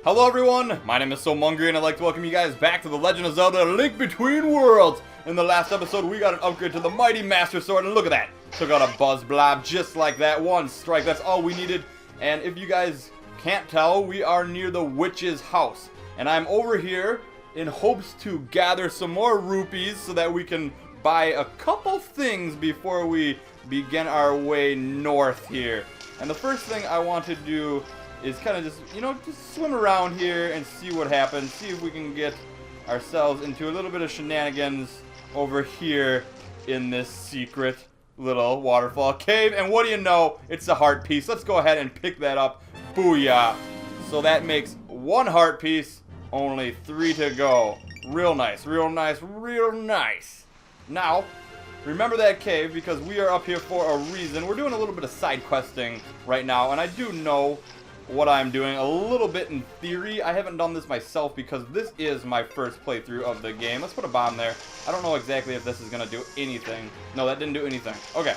Hello everyone, my name is SoMongry and I'd like to welcome you guys back to The Legend of Zelda: Link Between Worlds. In the last episode we got an upgrade to the Mighty Master Sword, and look at that. Took out a Buzz Blob just like that. One strike, that's all we needed. And if you guys can't tell, we are near the witch's house. And I'm over here in hopes to gather some more rupees so that we can buy a couple things before we begin our way north here. And the first thing I want to do is kind of just, just swim around here and see what happens. See if we can get ourselves into a little bit of shenanigans over here in this secret little waterfall cave. And what do you know? It's a heart piece. Let's go ahead and pick that up. Booyah. So that makes one heart piece. Only 3 to go. Real nice, real nice, real nice. Now, remember that cave because we are up here for a reason. We're doing a little bit of side questing right now, and I do know what I'm doing a little bit in theory. I haven't done this myself because this is my first playthrough of the game. Let's put a bomb there. I don't know exactly if this is going to do anything. No, that didn't do anything. Okay,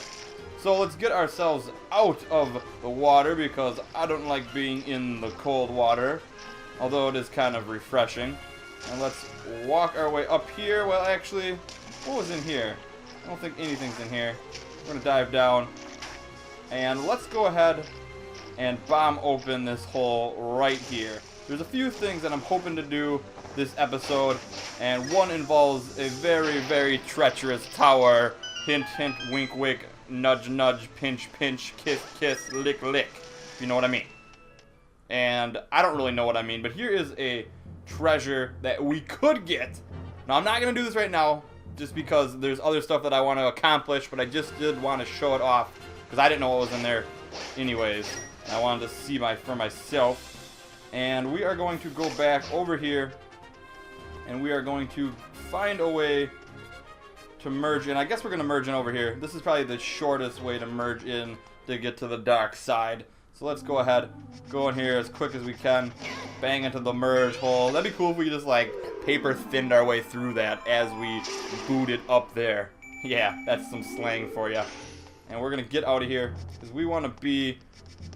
so let's get ourselves out of the water because I don't like being in the cold water, although it is kind of refreshing. And let's walk our way up here. Well, actually, what was in here? I don't think anything's in here. We're going to dive down. And let's go ahead and bomb open this hole right here. There's a few things that I'm hoping to do this episode, and one involves a very, very treacherous tower. Hint, hint, wink, wink, nudge, nudge, pinch, pinch, kiss, kiss, lick, lick, if you know what I mean. And I don't really know what I mean, but here is a treasure that we could get. Now, I'm not going to do this right now, just because there's other stuff that I want to accomplish, but I just did want to show it off, because I didn't know what was in there anyways. I wanted to see for myself. And we are going to go back over here, and we are going to find a way to merge in. I guess we're going to merge in over here. This is probably the shortest way to merge in to get to the dark side. So let's go ahead, go in here as quick as we can, bang into the merge hole. That'd be cool if we just like paper thinned our way through that as we booted up there. Yeah, that's some slang for you. And we're going to get out of here because we want to be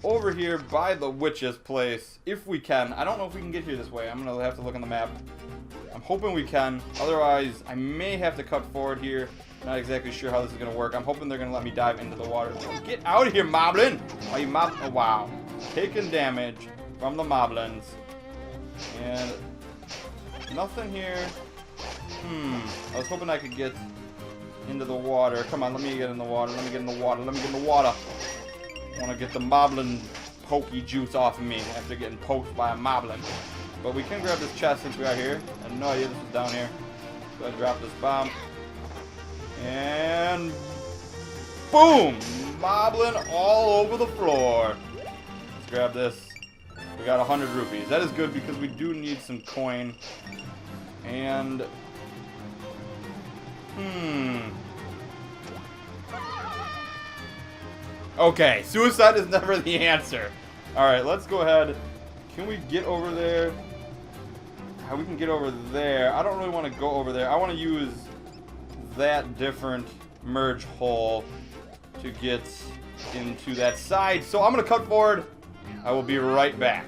over here by the witch's place if we can. I don't know if we can get here this way. I'm going to have to look on the map. I'm hoping we can. Otherwise, I may have to cut forward here. Not exactly sure how this is going to work. I'm hoping they're going to let me dive into the water. Get out of here, moblin! Are you oh, wow. Taking damage from the moblins. And nothing here. I was hoping I could get into the water. Come on, let me get in the water. Let me get in the water. Let me get in the water. I want to get the moblin pokey juice off of me after getting poked by a moblin. But we can grab this chest since we are here. I had no idea this was down here. So I drop this bomb. And boom! Moblin all over the floor. Let's grab this. We got 100 rupees. That is good because we do need some coin. And okay, suicide is never the answer. Alright, let's go ahead. Can we get over there? We can get over there. I don't really want to go over there. I want to use that different merge hole to get into that side. So I'm going to cut forward. I will be right back.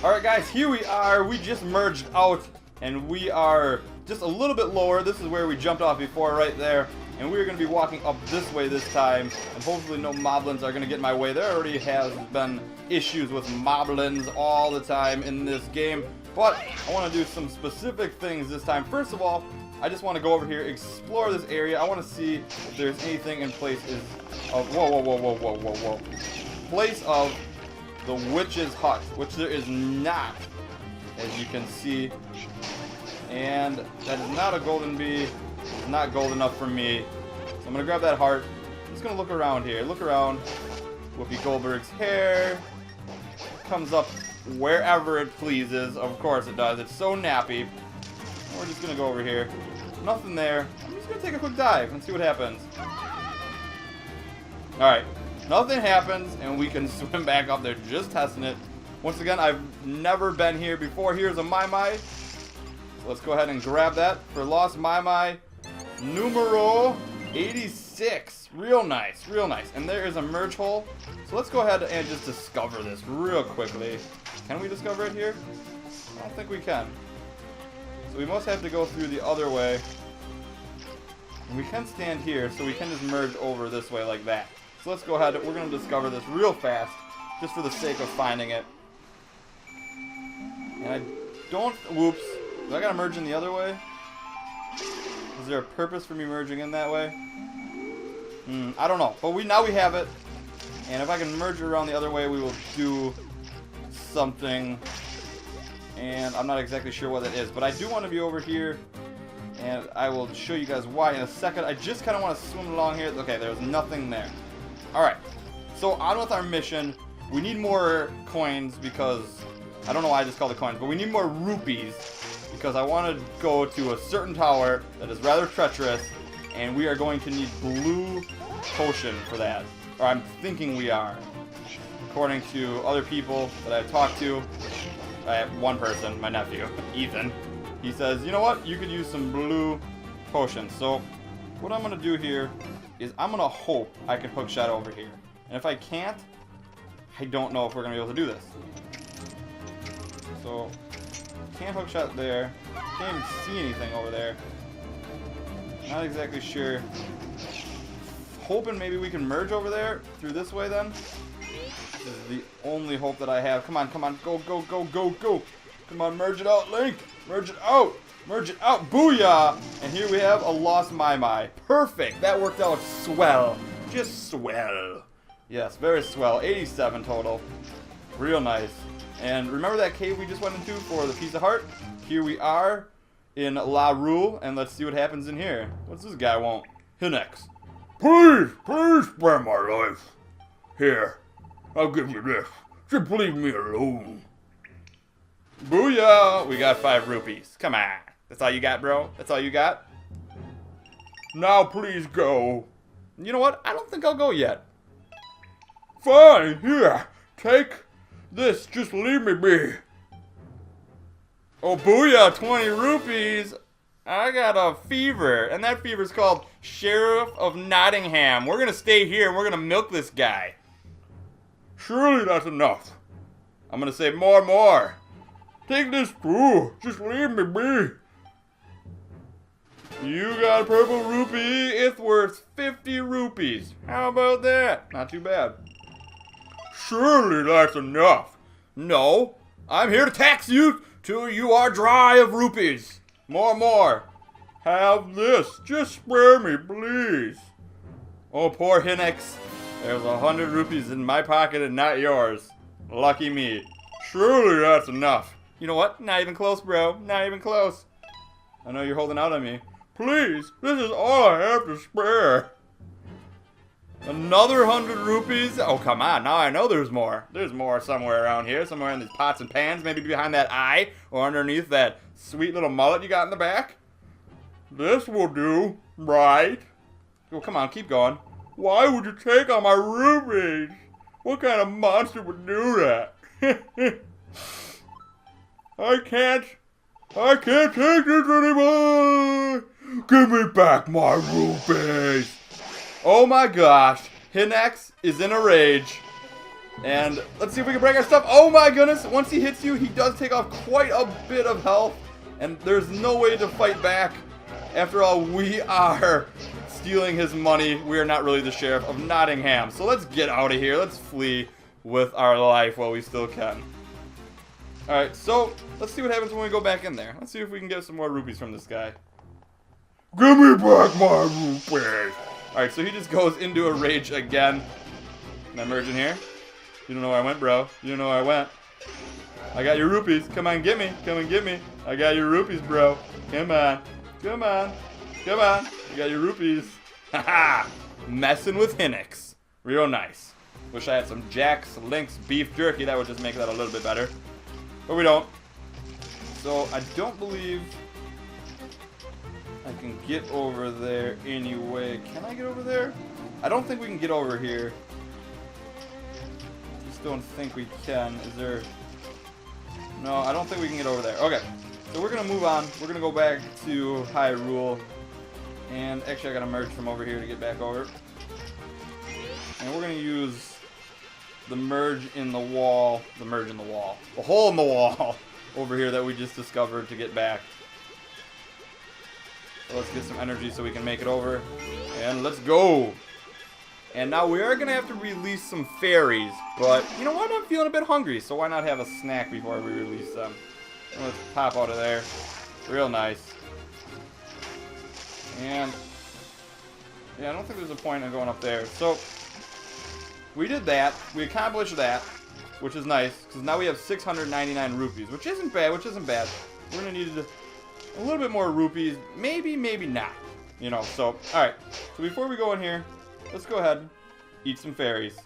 Alright guys, here we are. We just merged out and we are just a little bit lower. This is where we jumped off before right there. And we're going to be walking up this way this time. And hopefully no moblins are going to get in my way. There already has been issues with moblins all the time in this game. But I want to do some specific things this time. First of all, I just want to go over here, explore this area. I want to see if there's anything in place of whoa. Place of the witch's hut, which there is not, as you can see. And that is not a golden bee. It's not gold enough for me. So I'm going to grab that heart. I'm just going to look around here. Look around. Whoopi Goldberg's hair comes up wherever it pleases. Of course it does. It's so nappy. We're just going to go over here. Nothing there. I'm just going to take a quick dive and see what happens. Alright. Nothing happens and we can swim back up there. Just testing it. Once again, I've never been here before. Here's a MAH. So let's go ahead and grab that for Lost MAH numero 86. Real nice, real nice. And there is a merge hole. So let's go ahead and just discover this real quickly. Can we discover it here? I don't think we can. So we must have to go through the other way. And we can stand here, so we can just merge over this way like that. So let's go ahead. We're going to discover this real fast, just for the sake of finding it. And I don't... Whoops. Do I got to merge in the other way? Is there a purpose for me merging in that way? I don't know. But now we have it. And if I can merge it around the other way, we will do something. And I'm not exactly sure what that is. But I do want to be over here. And I will show you guys why in a second. I just kind of want to swim along here. Okay, there's nothing there. Alright. So on with our mission. We need more coins because... I don't know why I just called it coins. But we need more rupees. Because I want to go to a certain tower that is rather treacherous. And we are going to need blue potion for that. Or I'm thinking we are. According to other people that I've talked to. I have one person, my nephew, Ethan. He says, you know what? You could use some blue potions. So what I'm going to do here is I'm going to hope I can hookshot over here. And if I can't, I don't know if we're going to be able to do this. So, can't hookshot there. Can't even see anything over there. Not exactly sure. Hoping maybe we can merge over there through this way then. This is the only hope that I have. Come on, come on. Go, go, go, go, go. Come on, merge it out, Link. Merge it out. Merge it out. Booyah. And here we have a lost MAH. Perfect. That worked out swell. Just swell. Yes, very swell. 87 total. Real nice. And remember that cave we just went into for the piece of heart? Here we are in La Rue. And let's see what happens in here. What's this guy want? Hinex. Please spare my life. Here, I'll give you this. Just leave me alone. Booyah! We got 5 rupees. Come on. That's all you got, bro? That's all you got? Now please go. You know what? I don't think I'll go yet. Fine, here. Take this. Just leave me be. Oh, booyah! 20 rupees. I got a fever. And that fever's called Sheriff of Nottingham. We're gonna stay here and we're gonna milk this guy. Surely that's enough. I'm gonna say more. Take this too. Just leave me be. You got a purple rupee. It's worth 50 rupees. How about that? Not too bad. Surely that's enough. No. I'm here to tax you till you are dry of rupees. More. Have this. Just spare me, please. Oh, poor Hinex. There's 100 rupees in my pocket and not yours. Lucky me. Surely that's enough. You know what? Not even close, bro. Not even close. I know you're holding out on me. Please, this is all I have to spare. Another 100 rupees? Oh, come on. Now I know there's more. There's more somewhere around here. Somewhere in these pots and pans. Maybe behind that eye. Or underneath that sweet little mullet you got in the back. This will do, right? Oh, come on. Keep going. Why would you take all my rupees? What kind of monster would do that? I can't take this anymore. Give me back my rupees. Oh my gosh. Hinex is in a rage. And let's see if we can break our stuff. Oh my goodness. Once he hits you, he does take off quite a bit of health. And there's no way to fight back. After all, we are stealing his money. We are not really the Sheriff of Nottingham. So let's get out of here. Let's flee with our life while we still can. Alright, so let's see what happens when we go back in there. Let's see if we can get some more rupees from this guy. Give me back my rupees. Alright, so he just goes into a rage again. Can I merge in here? You don't know where I went, bro. You don't know where I went. I got your rupees. Come on, get me. Come and get me. I got your rupees, bro. Come on. Come on. Come on. I got your rupees. Haha. Messing with Hinex. Real nice. Wish I had some Jack's Link's beef jerky. That would just make that a little bit better. But we don't. So I don't believe I can get over there anyway. Can I get over there? I don't think we can get over here. Just don't think we can. Is there... No, I don't think we can get over there. Okay. So we're going to move on. We're going to go back to Hyrule. And actually I got to merge from over here to get back over. And we're going to use the merge in the wall. The merge in the wall. The hole in the wall over here that we just discovered to get back. So let's get some energy so we can make it over. And let's go. And now we are going to have to release some fairies. But you know what? I'm feeling a bit hungry. So why not have a snack before we release them? And let's pop out of there. Real nice. And yeah, I don't think there's a point in going up there. So we did that. We accomplished that, which is nice. Because now we have 699 rupees, which isn't bad, We're going to need a little bit more rupees. Maybe, maybe not. You know, so, alright. So before we go in here, let's go ahead, eat some fairies.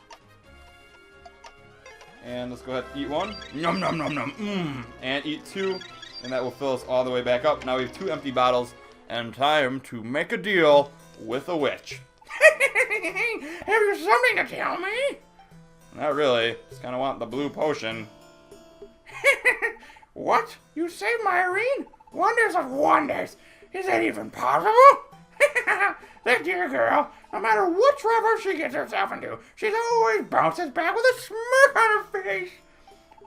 And let's go ahead and eat one. Nom nom nom nom. And eat two. And that will fill us all the way back up. Now we have 2 empty bottles. And time to make a deal with a witch. Have you something to tell me? Not really. Just kind of want the blue potion. What? You saved my Irene? Wonders of wonders. Is that even possible? That dear girl, no matter what trouble she gets herself into, she always bounces back with a smirk on her face.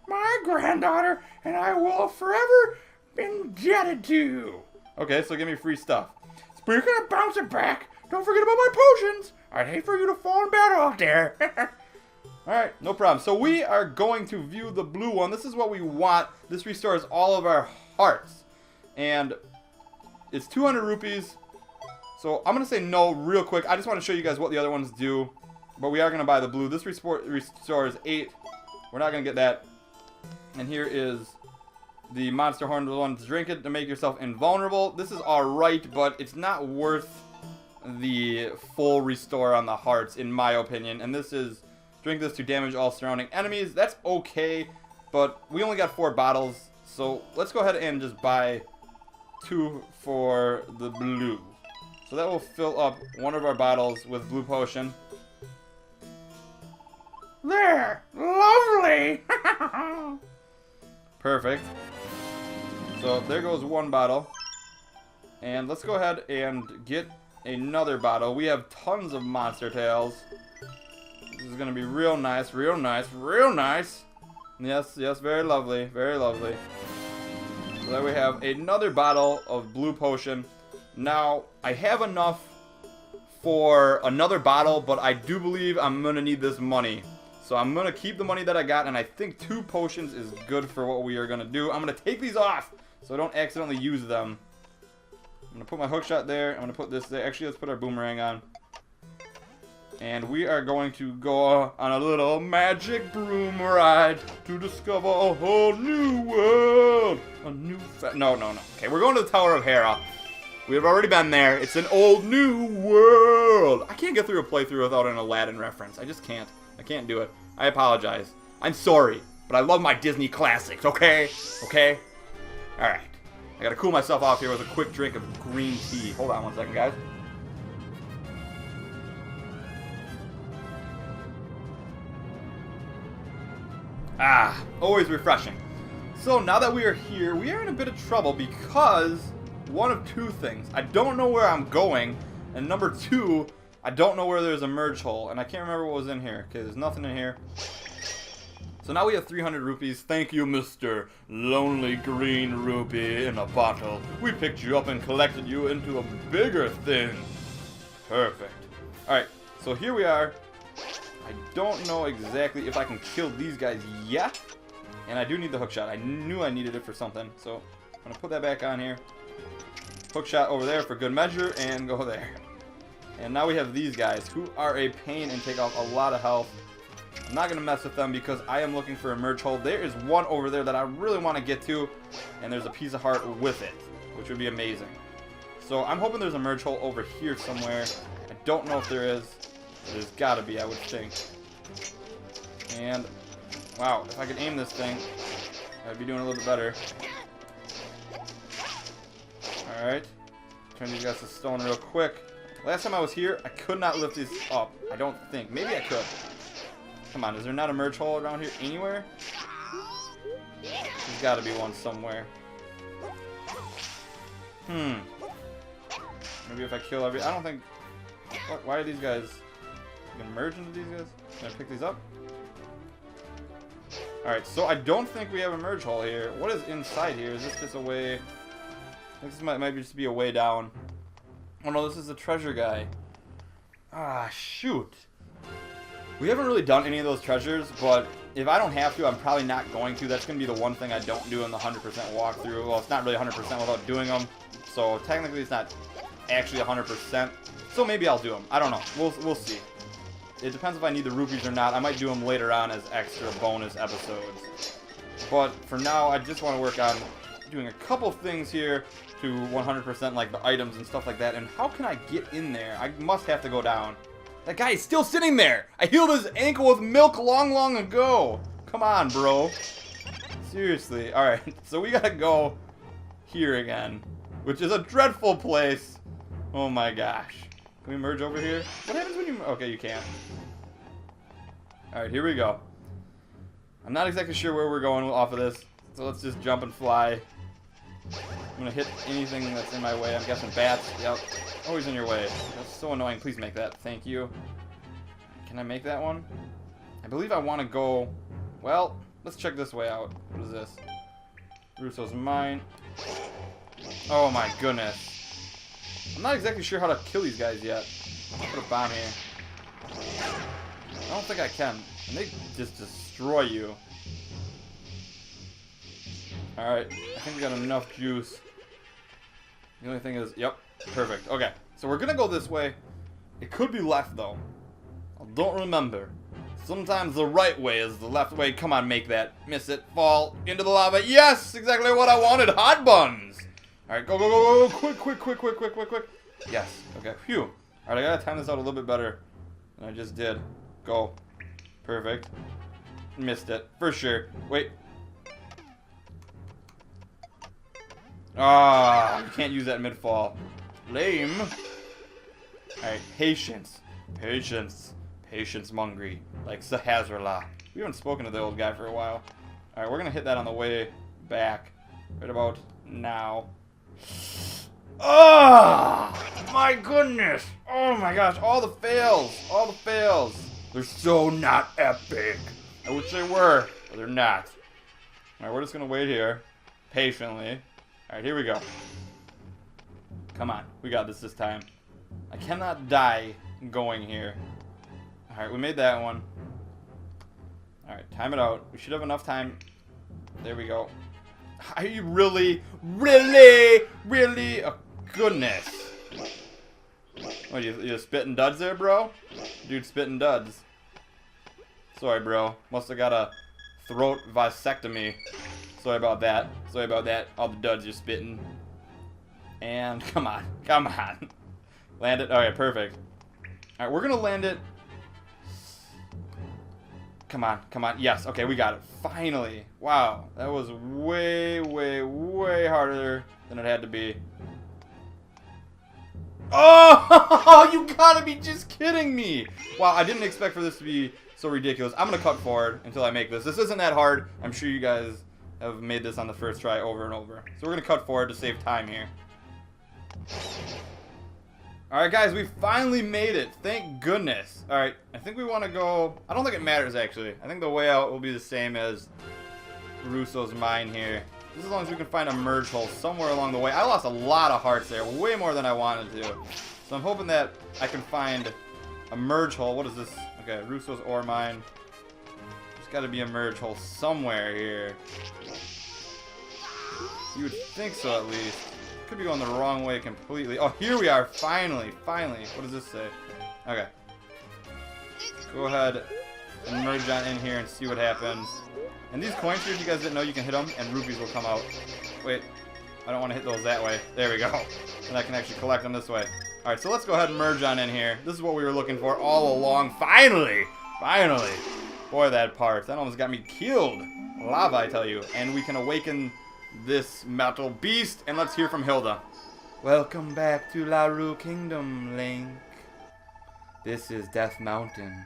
My granddaughter and I will forever be indebted to you. Okay, so give me free stuff. Speaking of bouncing back, don't forget about my potions. I'd hate for you to fall in battle out there. Alright, no problem. So we are going to view the blue one. This is what we want. This restores all of our hearts. And it's 200 rupees. So I'm going to say no real quick. I just want to show you guys what the other ones do. But we are going to buy the blue. This restores 8. We're not going to get that. And here is the monster horn one. Drink it to make yourself invulnerable. This is alright, but it's not worth the full restore on the hearts, in my opinion. And this is, drink this to damage all surrounding enemies. That's okay, but we only got 4 bottles. So let's go ahead and just buy 2 for the blue. So that will fill up one of our bottles with blue potion. There! Lovely! Perfect. So there goes one bottle. And let's go ahead and get another bottle. We have tons of monster tails. This is going to be real nice, real nice, real nice. Yes, yes, very lovely, very lovely. So there we have another bottle of blue potion. Now, I have enough for another bottle, but I do believe I'm going to need this money. So I'm going to keep the money that I got, and I think 2 potions is good for what we are going to do. I'm going to take these off so I don't accidentally use them. I'm going to put my hook shot there. I'm going to put this there. Actually, let's put our boomerang on. And we are going to go on a little magic broom ride to discover a whole new world. A new no. Okay, we're going to the Tower of Hera. We have already been there. It's an old new world. I can't get through a playthrough without an Aladdin reference. I just can't. I can't do it. I apologize. I'm sorry, but I love my Disney classics, okay? Okay? Alright. I gotta cool myself off here with a quick drink of green tea. Hold on one second, guys. Ah, always refreshing. So now that we are here, we are in a bit of trouble because one of 2 things. I don't know where I'm going, and number 2, I don't know where there's a merge hole, and I can't remember what was in here. Okay, there's nothing in here. So now we have 300 rupees. Thank you, Mr. Lonely Green Rupee in a bottle. We picked you up and collected you into a bigger thing. Perfect. Alright, so here we are. I don't know exactly if I can kill these guys yet. And I do need the hook shot. I knew I needed it for something. So I'm going to put that back on here. Hook shot over there for good measure. And go there. And now we have these guys who are a pain and take off a lot of health. I'm not going to mess with them because I am looking for a merge hole. There is one over there that I really want to get to. And there's a piece of heart with it, which would be amazing. So I'm hoping there's a merge hole over here somewhere. I don't know if there is. There's got to be, I would think. And, wow, if I could aim this thing, I'd be doing a little bit better. Alright. Turn these guys to stone real quick. Last time I was here, I could not lift these up. I don't think. Maybe I could. Come on, is there not a merge hole around here anywhere? There's got to be one somewhere. Maybe if I kill every... I don't think... Why are these guys... You can merge into these guys? Can I pick these up? Alright, so I don't think we have a merge hole here. What is inside here? Is this just a way... I think this might just be a way down. Oh no, this is the treasure guy. Ah, shoot. We haven't really done any of those treasures, but if I don't have to, I'm probably not going to. That's going to be the one thing I don't do in the 100% walkthrough. Well, it's not really 100% without doing them. So technically it's not actually 100%. So maybe I'll do them. I don't know. We'll see. It depends if I need the rupees or not. I might do them later on as extra bonus episodes. But for now, I just want to work on doing a couple things here to 100% like the items and stuff like that. And how can I get in there? I must have to go down. That guy is still sitting there. I healed his ankle with milk long ago. Come on, bro. Seriously. Alright, so we gotta go here again, which is a dreadful place. Oh my gosh. Can we merge over here? What happens when you... Okay, you can't. Alright, here we go. I'm not exactly sure where we're going off of this, so let's just jump and fly. I'm gonna hit anything that's in my way. I'm guessing bats. Yep. Always in your way. That's so annoying. Please make that. Thank you. Can I make that one? I believe I want to go... Well, let's check this way out. What is this? Russo's mine. Oh my goodness. I'm not exactly sure how to kill these guys yet. I'll put a bomb here. I don't think I can. And they just destroy you. Alright, I think we got enough juice. The only thing is, yep, perfect. Okay, so we're gonna go this way. It could be left though. I don't remember. Sometimes the right way is the left way. Come on, make that. Miss it. Fall into the lava. Yes, exactly what I wanted. Hot buns. Alright, go, go, go, go. Quick. Yes, okay, phew. Alright, I gotta time this out a little bit better than I just did. Go. Perfect. Missed it, for sure. Wait. Ah, you can't use that mid-fall. Lame. Alright, patience. Patience, Mungry. Like Sahazrala. We haven't spoken to the old guy for a while. Alright, we're gonna hit that on the way back. Right about now. Oh my goodness! Oh my gosh, all the fails! All the fails! They're so not epic! I wish they were, but they're not. Alright, we're just gonna wait here. Patiently. Alright, here we go. Come on, we got this time. I cannot die going here. Alright, we made that one. Alright, time it out. We should have enough time. There we go. Are you really? Oh, goodness. What, you spitting duds there, bro? Dude, spitting duds. Sorry, bro. Must have got a throat vasectomy. Sorry about that. All the duds you're spitting. And come on. Land it. Alright, perfect. Alright, we're gonna land it. Come on. Yes, okay, we got it. Finally. Wow, that was way harder than it had to be. Oh, you gotta be just kidding me. Wow, I didn't expect for this to be so ridiculous. I'm gonna cut forward until I make this. This isn't that hard. I'm sure you guys have made this on the first try over and over. So we're gonna cut forward to save time here. Alright guys, we finally made it. Thank goodness. Alright, I think we want to go... I don't think it matters actually. I think the way out will be the same as Russo's mine here. Just as long as we can find a merge hole somewhere along the way. I lost a lot of hearts there, way more than I wanted to. So I'm hoping that I can find a merge hole. What is this? Okay, Russo's ore mine. There's got to be a merge hole somewhere here. You would think so at least. Could be going the wrong way completely. Oh, here we are, finally. What does this say? Okay. Go ahead and merge on in here and see what happens. And these coins here, if you guys didn't know, you can hit them and rupees will come out. Wait, I don't want to hit those that way. There we go. And I can actually collect them this way. Alright, so let's go ahead and merge on in here. This is what we were looking for all along. Finally! Boy, that part. That almost got me killed. Lava, I tell you. And we can awaken this metal beast, and let's hear from Hilda. Welcome back to Laru Kingdom, Link. This is Death Mountain.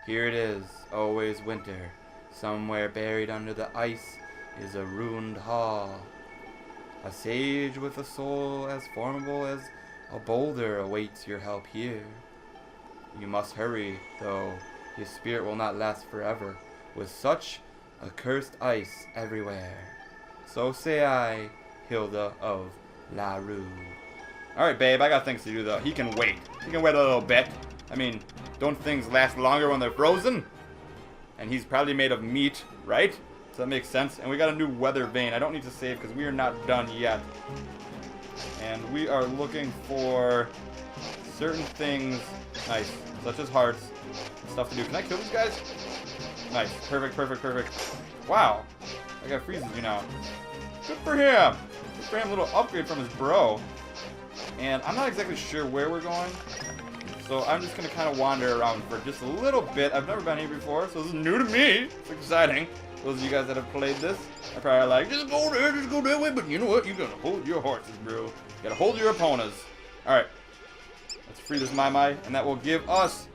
Here it is, always winter. Somewhere buried under the ice is a ruined hall. A sage with a soul as formidable as a boulder awaits your help here. You must hurry, though his spirit will not last forever. With such Accursed ice everywhere. So say I, Hilda of La Rue. Alright, babe, I got things to do, though. He can wait. He can wait a little bit. I mean, don't things last longer when they're frozen? And he's probably made of meat, right? So that makes sense. And we got a new weather vane. I don't need to save because we are not done yet. And we are looking for certain things. Nice. Such as hearts. Stuff to do. Can I kill these guys? Nice. Perfect, perfect, perfect. Wow. That guy freezes you now. Good for him. Good for him. A little upgrade from his bro. And I'm not exactly sure where we're going. So I'm just going to kind of wander around for just a little bit. I've never been here before, so this is new to me. It's exciting. Those of you guys that have played this are probably like, just go there, just go that way. But you know what? You got to hold your horses, bro. You got to hold your opponents. Alright. Let's free this MAH. And that will give us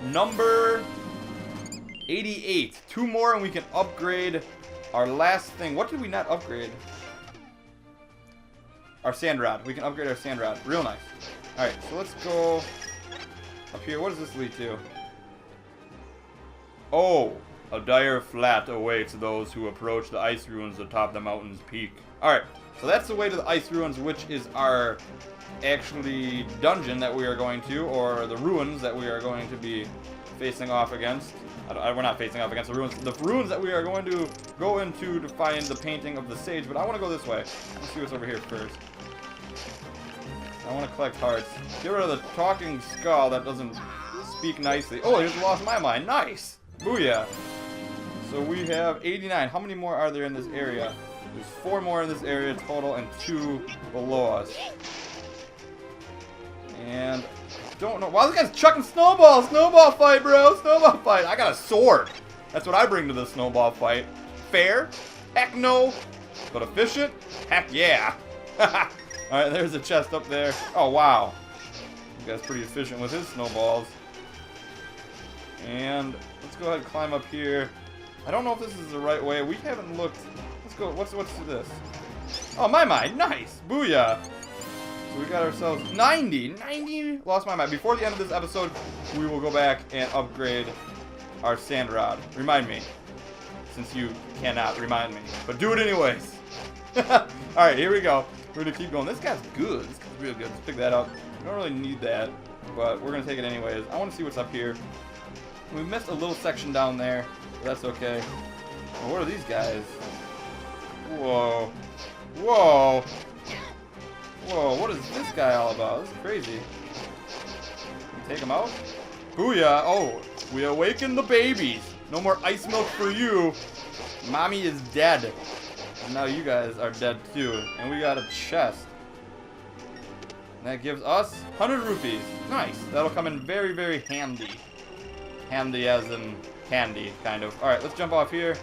number 88. 2 more and we can upgrade our last thing. What did we not upgrade? Our sand rod. We can upgrade our sand rod. Real nice. Alright, so let's go up here. What does this lead to? Oh, a dire flat awaits those who approach the ice ruins atop the mountain's peak. Alright, so that's the way to the ice ruins, which is our actually dungeon that we are going to, or the ruins that we are going to be facing off against. We're not facing off against the ruins. The ruins that we are going to go into to find the painting of the sage, but I want to go this way. Let's see what's over here first. I want to collect hearts. Get rid of the talking skull that doesn't speak nicely. Oh, here's the lost MAH. Nice! Booyah! So we have 89. How many more are there in this area? There's 4 more in this area total and 2 below us. And don't know. Wow, this guy's chucking snowballs! Snowball fight, bro! Snowball fight! I got a sword! That's what I bring to the snowball fight. Fair? Heck no! But efficient? Heck yeah! Alright, there's a chest up there. Oh, wow. This guy's pretty efficient with his snowballs. And let's go ahead and climb up here. I don't know if this is the right way. We haven't looked. Let's go. What's this? Oh, MAH. Nice. Booyah. So we got ourselves 90 lost MAH. Before the end of this episode, we will go back and upgrade our sand rod. Remind me, since you cannot remind me, but do it anyways. Alright, here we go. We're gonna keep going. This guy's good. This guy's real good. Let's pick that up. We don't really need that, but we're gonna take it anyways. I want to see what's up here. We missed a little section down there, but that's okay. Well, what are these guys? Whoa. Whoa. Whoa, what is this guy all about? This is crazy. Can we take him out? Booyah. Oh, we awaken the babies. No more ice milk for you. Mommy is dead. And now you guys are dead too. And we got a chest. And that gives us 100 rupees. Nice. That'll come in very, very handy. Handy as in candy, kind of. Alright, let's jump off here.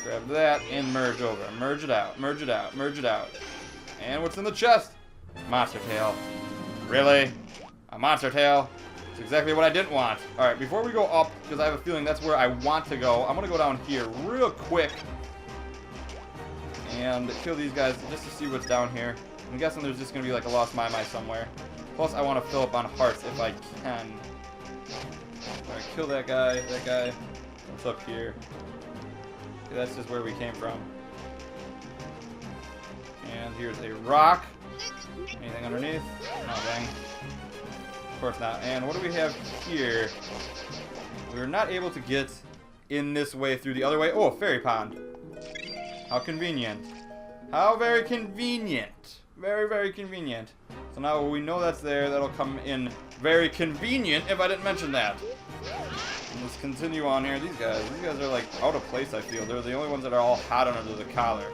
Grab that and merge over. Merge it out. Merge it out. Merge it out. And what's in the chest? Monster tail. Really? A monster tail? It's exactly what I didn't want. Alright, before we go up, because I have a feeling that's where I want to go, I'm going to go down here real quick and kill these guys just to see what's down here. I'm guessing there's just going to be like a lost MAH somewhere. Plus, I want to fill up on hearts if I can. Alright, kill that guy. That guy. What's up here? Okay, that's just where we came from. And here's a rock. Anything underneath? Nothing. Of course not. And what do we have here? We're not able to get in this way through the other way. Oh, a fairy pond. How convenient. How very convenient. Very, very convenient. So now we know that's there. That'll come in very convenient if I didn't mention that. And let's continue on here. These guys are like out of place, I feel. They're the only ones that are all hot under the collar.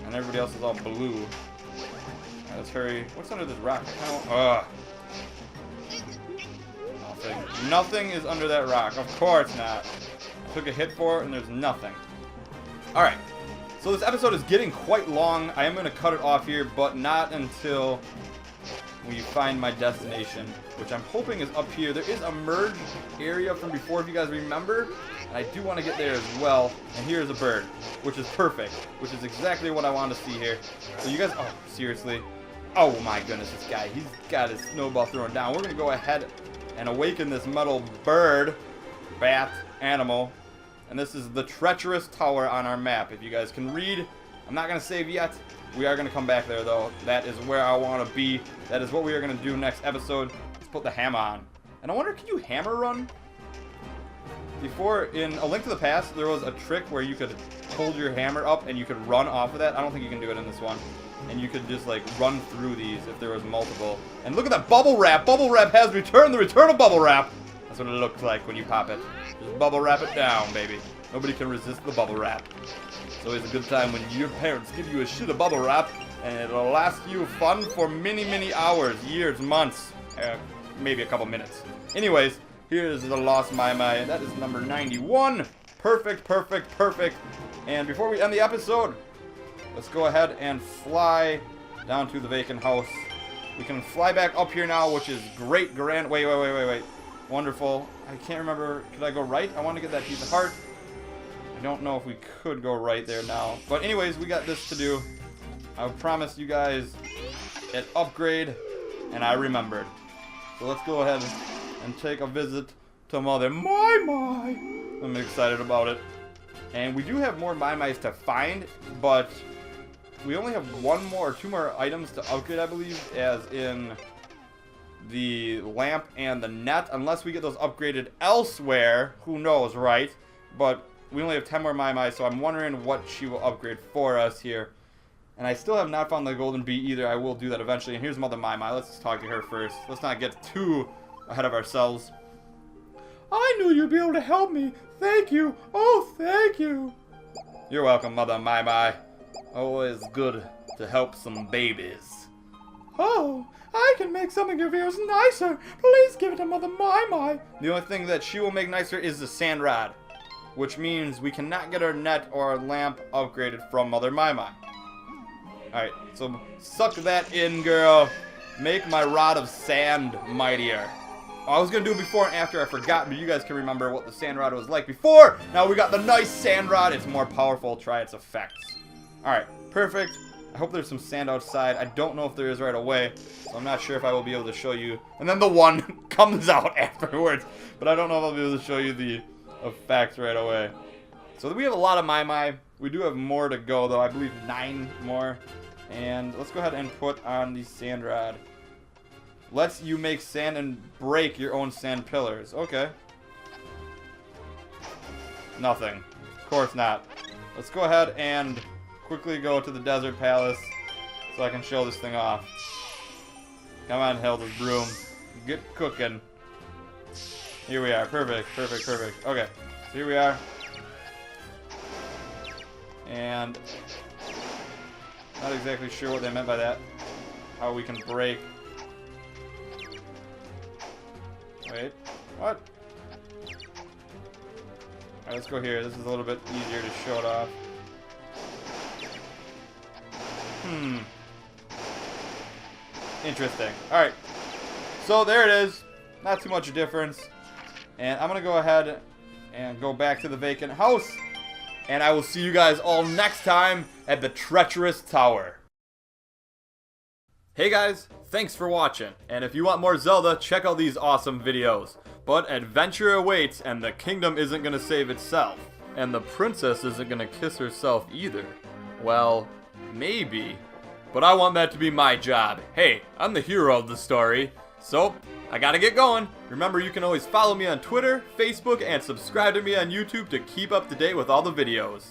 And everybody else is all blue. Alright, let's hurry. What's under this rock? Nothing. Nothing is under that rock. Of course not. I took a hit for it and there's nothing. Alright. So this episode is getting quite long. I am going to cut it off here, but not until we find my destination, which I'm hoping is up here. There is a merge area from before, if you guys remember, and I do want to get there as well. And here's a bird, which is perfect, which is exactly what I want to see here. So you guys, oh, seriously? Oh my goodness, this guy, he's got his snowball thrown down. We're going to go ahead and awaken this metal bird, bat, animal, And this is the treacherous tower on our map. If you guys can read, I'm not going to save yet. We are going to come back there, though. That is where I want to be. That is what we are going to do next episode. Let's put the hammer on. And I wonder, can you hammer run? Before, in A Link to the Past, there was a trick where you could hold your hammer up and you could run off of that. I don't think you can do it in this one. And you could just, like, run through these if there was multiple. And look at that bubble wrap! Bubble wrap has returned! The return of bubble wrap! That's what it looks like when you pop it. Just bubble wrap it down, baby. Nobody can resist the bubble wrap. It's always a good time when your parents give you a shit of bubble wrap, and it'll last you fun for many, many hours, years, months, maybe a couple minutes. Anyways, here's the Lost MAH. That is number 91. Perfect, perfect, perfect. And before we end the episode, let's go ahead and fly down to the vacant house. We can fly back up here now, which is great, grand. Wait. Wonderful. I can't remember. Could I go right? I want to get that piece of heart. I don't know if we could go right there now. But anyways, we got this to do. I promised you guys an upgrade, and I remembered. So let's go ahead and take a visit to Mother MAH. I'm excited about it. And we do have more MAHs to find, but we only have one more or two more items to upgrade, I believe, as in the lamp and the net, unless we get those upgraded elsewhere. Who knows, right? But we only have 10 more MAHs, so I'm wondering what she will upgrade for us here. And I still have not found the golden bee either. I will do that eventually. And here's Mother MAH. Let's just talk to her first. Let's not get too ahead of ourselves. I knew you'd be able to help me. Thank you. Oh, thank you. You're welcome, Mother MAH. Always good to help some babies. Oh, I can make something of yours nicer. Please give it to Mother MAH. The only thing that she will make nicer is the sand rod, which means we cannot get our net or our lamp upgraded from Mother MAH. Alright, so suck that in, girl. Make my rod of sand mightier. I was going to do it before and after. I forgot, but you guys can remember what the sand rod was like before. Now we got the nice sand rod. It's more powerful. Try its effects. Alright, perfect. I hope there's some sand outside. I don't know if there is right away, so I'm not sure if I will be able to show you. And then the one comes out afterwards, but I don't know if I'll be able to show you the effects right away. So we have a lot of MAH. We do have more to go, though. I believe 9 more. And let's go ahead and put on the sand rod. Lets you make sand and break your own sand pillars. Okay. Nothing. Of course not. Let's go ahead and quickly go to the desert palace so I can show this thing off. Come on, Hilda's broom. Get cooking. Here we are. Perfect, perfect, perfect. Okay, so here we are. And not exactly sure what they meant by that. How we can break. Wait, what? Alright, let's go here. This is a little bit easier to show it off. Interesting. Alright. So there it is. Not too much difference. And I'm going to go ahead and go back to the vacant house. And I will see you guys all next time at the Treacherous Tower. Hey guys, thanks for watching. And if you want more Zelda, check out these awesome videos. But adventure awaits, and the kingdom isn't going to save itself. And the princess isn't going to kiss herself either. Well, maybe. But I want that to be my job. Hey, I'm the hero of the story. So, I gotta get going. Remember, you can always follow me on Twitter, Facebook, and subscribe to me on YouTube to keep up to date with all the videos.